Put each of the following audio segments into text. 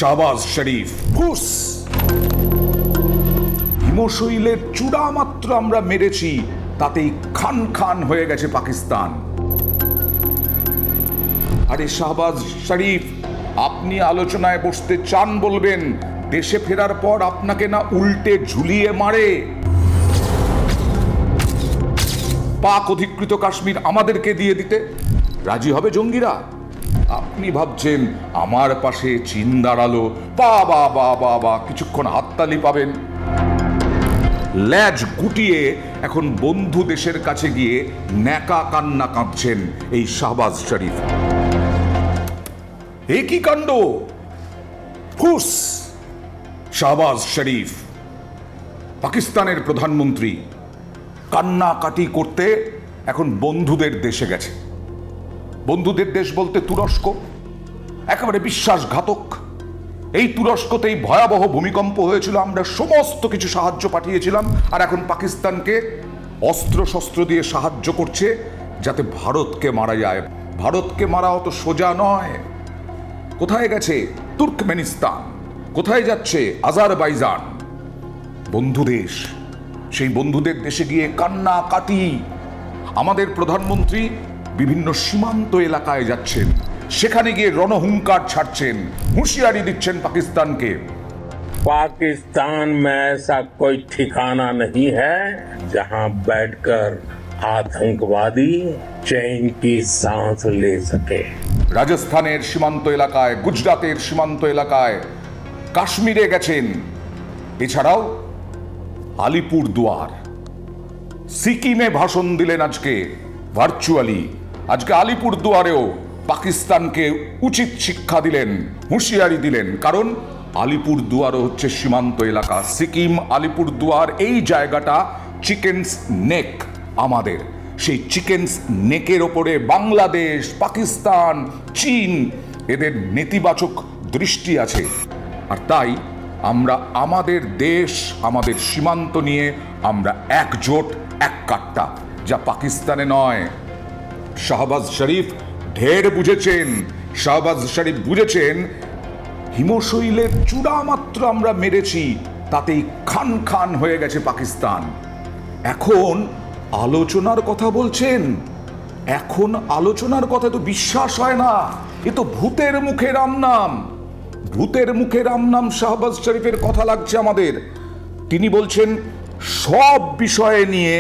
শাহবাজ শরীফ ফুস। হিমশৈলের চূড়া মাত্র আমরা মেরেছি, তাতেই খান খান হয়ে গেছে পাকিস্তান। আরে শাহবাজ শরীফ, আপনি আলোচনায় বসতে চান বলবেন, দেশে ফেরার পর আপনাকে না উল্টে ঝুলিয়ে মারে। পাক অধিকৃত কাশ্মীর আমাদেরকে দিয়ে দিতে রাজি হবে জঙ্গিরা? আপনি ভাবছেন আমার পাশে চীন দাঁড়ালো, বাবা বাবা বা কিছুক্ষণ হাততালি পাবেন। ল্যাজ গুটিয়ে এখন বন্ধু দেশের কাছে গিয়ে ন্যাকা কান্না কাঁদছেন এই শাহবাজ শরীফ। এ কি কাণ্ড! ফুস শাহবাজ শরীফ, পাকিস্তানের প্রধানমন্ত্রী, কান্নাকাটি করতে এখন বন্ধুদের দেশে গেছে। বন্ধুদের দেশ বলতে তুরস্ক, একেবারে বিশ্বাসঘাতক। এই তুরস্কতেই ভয়াবহ ভূমিকম্প হয়েছিল, আমরা সমস্ত কিছু সাহায্য পাঠিয়েছিলাম, আর এখন পাকিস্তানকে অস্ত্র শস্ত্র দিয়ে সাহায্য করছে যাতে ভারতকে মারা যায়। ভারতকে মারা অত সোজা নয়। কোথায় গেছে তুর্কমেনিস্তান, কোথায় যাচ্ছে আজারবাইজান। বন্ধু দেশ, সেই বন্ধুদের দেশে গিয়ে কান্নাকাটি। আমাদের প্রধানমন্ত্রী বিভিন্ন সীমান্ত এলাকায় যাচ্ছেন, সেখানে গিয়ে রণহুঙ্কার ছাড়ছেন, হুঁশিয়ারি দিচ্ছেন পাকিস্তানকে। पाकिस्तान में ऐसा कोई ठिकाना नहीं है जहां बैठकर आतंकवादी चैन की सांस ले सके। রাজস্থানের সীমান্ত এলাকায়, গুজরাটের সীমান্ত এলাকায়, কাশ্মীরে গেছেন, এছাড়াও আলিপুর দুয়ার, সিকিমে ভাষণ দিলেন আজকে ভার্চুয়ালি। আজকে আলিপুর দুয়ারেও পাকিস্তানকে উচিত শিক্ষা দিলেন, হুঁশিয়ারি দিলেন, কারণ আলিপুর দুয়ারও হচ্ছে সীমান্ত এলাকা। সিকিম, আলিপুর দুয়ার, এই জায়গাটা চিকেন্স নেক আমাদের। সেই চিকেন্স নেকের ওপরে বাংলাদেশ, পাকিস্তান, চীন এদের নেতিবাচক দৃষ্টি আছে। আর তাই আমরা আমাদের দেশ, আমাদের সীমান্ত নিয়ে আমরা একজোট, এক কাট্টা, যা পাকিস্তানে নয়। শাহবাজ শরীফ ঢের বুঝেছেন। শাহবাজ শরীফ বুঝেছেন হিমশৈলের চূড়া মাত্র আমরা মেরেছি, তাতেই খান খান হয়ে গেছে পাকিস্তান। এখন আলোচনার কথা বলছেন। এখন আলোচনার কথা তো বিশ্বাস হয় না। এ তো ভূতের মুখে রাম নাম। ভূতের মুখে রাম নাম শাহবাজ শরীফের কথা লাগছে আমাদের। তিনি বলছেন সব বিষয়ে নিয়ে,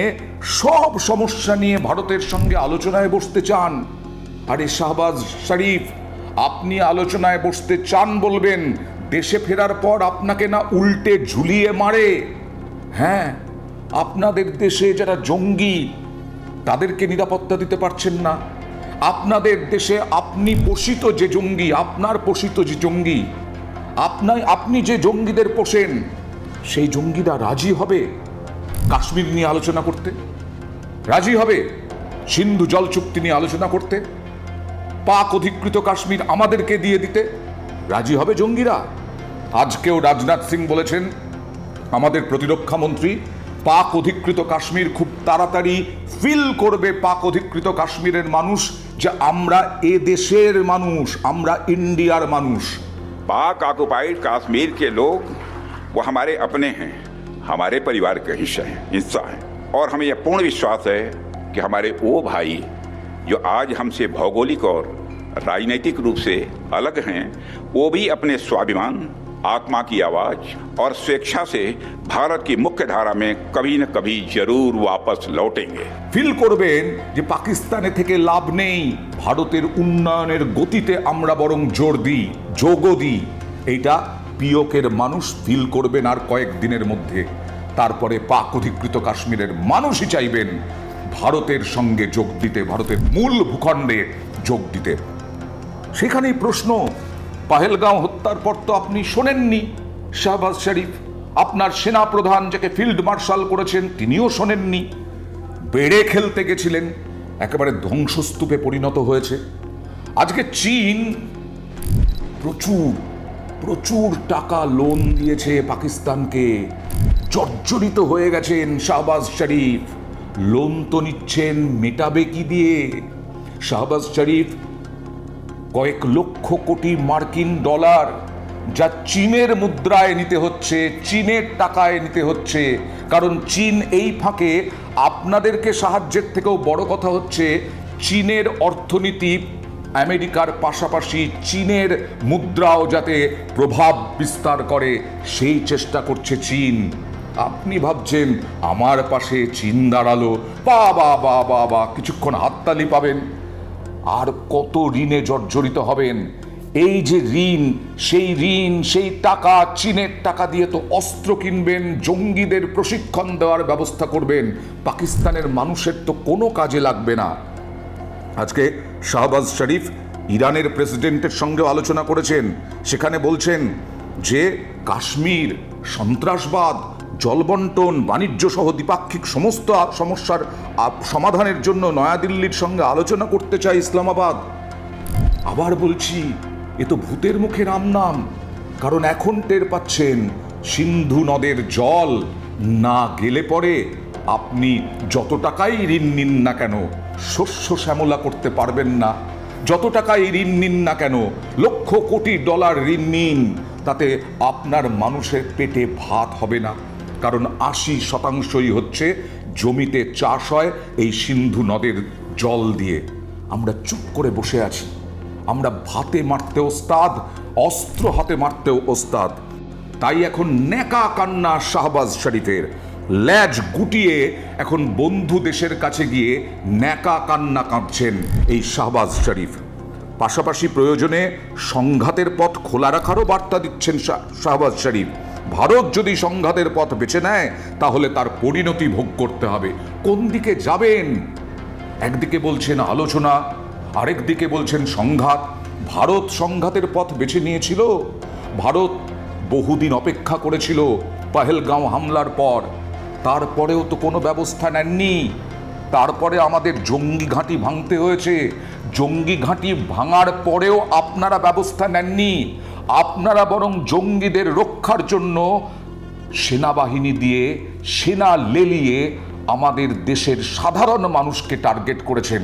সব সমস্যা নিয়ে ভারতের সঙ্গে আলোচনায় বসতে চান। আরে শাহবাজ শরীফ, আপনি আলোচনায় বসতে চান বলবেন, দেশে ফেরার পর আপনাকে না উল্টে ঝুলিয়ে মারে। হ্যাঁ, আপনাদের দেশে যারা জঙ্গি, তাদেরকে নিরাপত্তা দিতে পারছেন না। আপনাদের দেশে আপনি পোষিত যে জঙ্গি, আপনার পোষিত যে জঙ্গি, আপনি যে জঙ্গিদের পোষেন, সেই জঙ্গিরা রাজি হবে কাশ্মীর নিয়ে আলোচনা করতে? রাজি হবে সিন্ধু জল চুক্তি নিয়ে আলোচনা করতে? পাক অধিকৃত কাশ্মীর আমাদেরকে দিয়ে দিতে রাজি হবে জঙ্গিরা? আজকেও রাজনাথ সিং বলেছেন, আমাদের প্রতিরক্ষা মন্ত্রী, পাক অধিকৃত কাশ্মীর খুব তাড়াতাড়ি ফিল করবে পাক অধিকৃত কাশ্মীরের মানুষ যে আমরা এ দেশের মানুষ, আমরা ইন্ডিয়ার মানুষ। पाक ऑक्युपाइड कश्मीर के लोग वो हमारे अपने हैं, हमारे परिवार का हिस्सा हैं, और हमें यह पूर्ण विश्वास है कि हमारे वो भाई जो आज हमसे भौगोलिक और राजनीतिक रूप से अलग हैं, वो भी अपने स्वाभिमान, आत्मा की आवाज और स्वेच्छा से भारत की मुख्य धारा में कभी न कभी जरूर वापस लौटेंगे। ফিল করবেন যে পাকিস্তানে থেকে লাভ নেই, ভারতের উন্নয়নের গতিতে আমরা বরং জোর দিই, যোগও দিই। এইটা পিওকের মানুষ ফিল করবেন আর কয়েকদিনের মধ্যে। তারপরে পাক অধিকৃত কাশ্মীরের মানুষই চাইবেন ভারতের সঙ্গে যোগ দিতে, ভারতের মূল ভূখণ্ডে যোগ দিতে। সেখানেই প্রশ্ন, পাহেলগাঁও হত্যার পর তো আপনি শোনেননি শাহবাজ শরীফ, আপনার সেনা প্রধান যাকে ফিল্ড মার্শাল করেছেন তিনিও শোনেননি। বেড়ে খেলতে গেছিলেন, একেবারে ধ্বংসস্তূপে পরিণত হয়েছে। আজকে চীন প্রচুর প্রচুর টাকা লোন দিয়েছে পাকিস্তানকে। জর্জরিত হয়ে গেছেন শাহবাজ শরীফ। লোন তো নিচ্ছেন, মেটাবে কি দিয়ে? শাহবাজ শরীফ কয়েক লক্ষ কোটি মার্কিন ডলার যা চীনের মুদ্রায় নিতে হচ্ছে, চীনের টাকায় নিতে হচ্ছে। কারণ চীন এই ফাঁকে আপনাদেরকে সাহায্যের থেকেও বড় কথা হচ্ছে চীনের অর্থনীতি আমেরিকার পাশাপাশি চীনের মুদ্রাও যাতে প্রভাব বিস্তার করে সেই চেষ্টা করছে চীন। আপনি ভাবছেন আমার পাশে চীন দাঁড়ালো, বা বা বা বা বা কিছুক্ষণ হাততালি পাবেন, আর কত ঋণে জর্জরিত হবেন। এই যে ঋণ, সেই টাকা, চীনের টাকা দিয়ে তো অস্ত্র কিনবেন, জঙ্গিদের প্রশিক্ষণ দেওয়ার ব্যবস্থা করবেন, পাকিস্তানের মানুষের তো কোনো কাজে লাগবে না। আজকে শাহবাজ শরীফ ইরানের প্রেসিডেন্টের সঙ্গে আলোচনা করেছেন, সেখানে বলছেন যে কাশ্মীর, সন্ত্রাসবাদ, জলবন্টন, বাণিজ্য সহ দ্বিপাক্ষিক সমস্ত সমস্যার সমাধানের জন্য নয়াদিল্লির সঙ্গে আলোচনা করতে চায় ইসলামাবাদ। আবার বলছি, এ তো ভূতের মুখে রাম নাম। কারণ এখন টের পাচ্ছেন সিন্ধু নদের জল না গেলে পরে আপনি যত টাকাই ঋণ নিন না কেন শস্য শ্যামলা করতে পারবেন না। যত টাকাই ঋণ নিন না কেন, লক্ষ কোটি ডলার ঋণ নিন, তাতে আপনার মানুষের পেটে ভাত হবে না। কারণ 80% হচ্ছে জমিতে চাষ হয় এই সিন্ধু নদের জল দিয়ে। আমরা চুপ করে বসে আছি। আমরা ভাতে মারতে ওস্তাদ, অস্ত্র হাতে মারতেও ওস্তাদ। তাই এখন নেকা কান্না শাহবাজ শরীফের, ল্যাজ গুটিয়ে এখন বন্ধু দেশের কাছে গিয়ে নেকা কান্না কাঁদছেন এই শাহবাজ শরীফ। পাশাপাশি প্রয়োজনে সংঘাতের পথ খোলা রাখারও বার্তা দিচ্ছেন শাহবাজ শরীফ। ভারত যদি সংঘাতের পথ বেছে নেয় তাহলে তার পরিণতি ভোগ করতে হবে। কোন দিকে যাবেন? একদিকে বলছেন আলোচনা, আরেকদিকে বলছেন সংঘাত। ভারত সংঘাতের পথ বেছে নিয়েছিল। ভারত বহুদিন অপেক্ষা করেছিল পহেলগাঁও হামলার পর, তারপরেও তো কোনো ব্যবস্থা নেননি। তারপরে আমাদের জঙ্গি ঘাঁটি ভাঙতে হয়েছে। জঙ্গি ঘাঁটি ভাঙার পরেও আপনারা ব্যবস্থা নেননি। আপনারা বরং জঙ্গিদের রক্ষার জন্য সেনাবাহিনী দিয়ে, সেনা লেলিয়ে আমাদের দেশের সাধারণ মানুষকে টার্গেট করেছেন।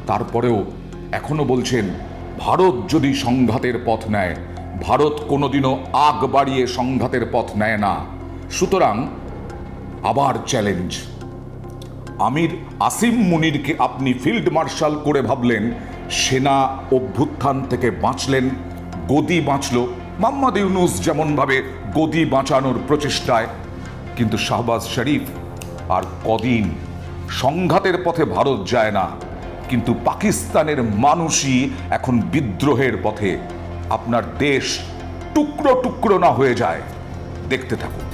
তারপরেও এখনো বলছেন ভারত যদি সংঘাতের পথ নেয়। ভারত কোনোদিনও আগ বাড়িয়ে সংঘাতের পথ নেয় না। সুতরাং আবার চ্যালেঞ্জ। আমির আসিম মুনিরকে আপনি ফিল্ড মার্শাল করে ভাবলেন, সেনা অভ্যুত্থান থেকে বাঁচলেন, গদি বাঁচল, মোহাম্মদ ইউনূস যেমনভাবে গদি বাঁচানোর প্রচেষ্টায়। কিন্তু শাহবাজ শরীফ আর কদিন? সংঘাতের পথে ভারত যায় না, কিন্তু পাকিস্তানের মানুষই এখন বিদ্রোহের পথে। আপনার দেশ টুকরো টুকরো না হয়ে যায়, দেখতে থাকুন।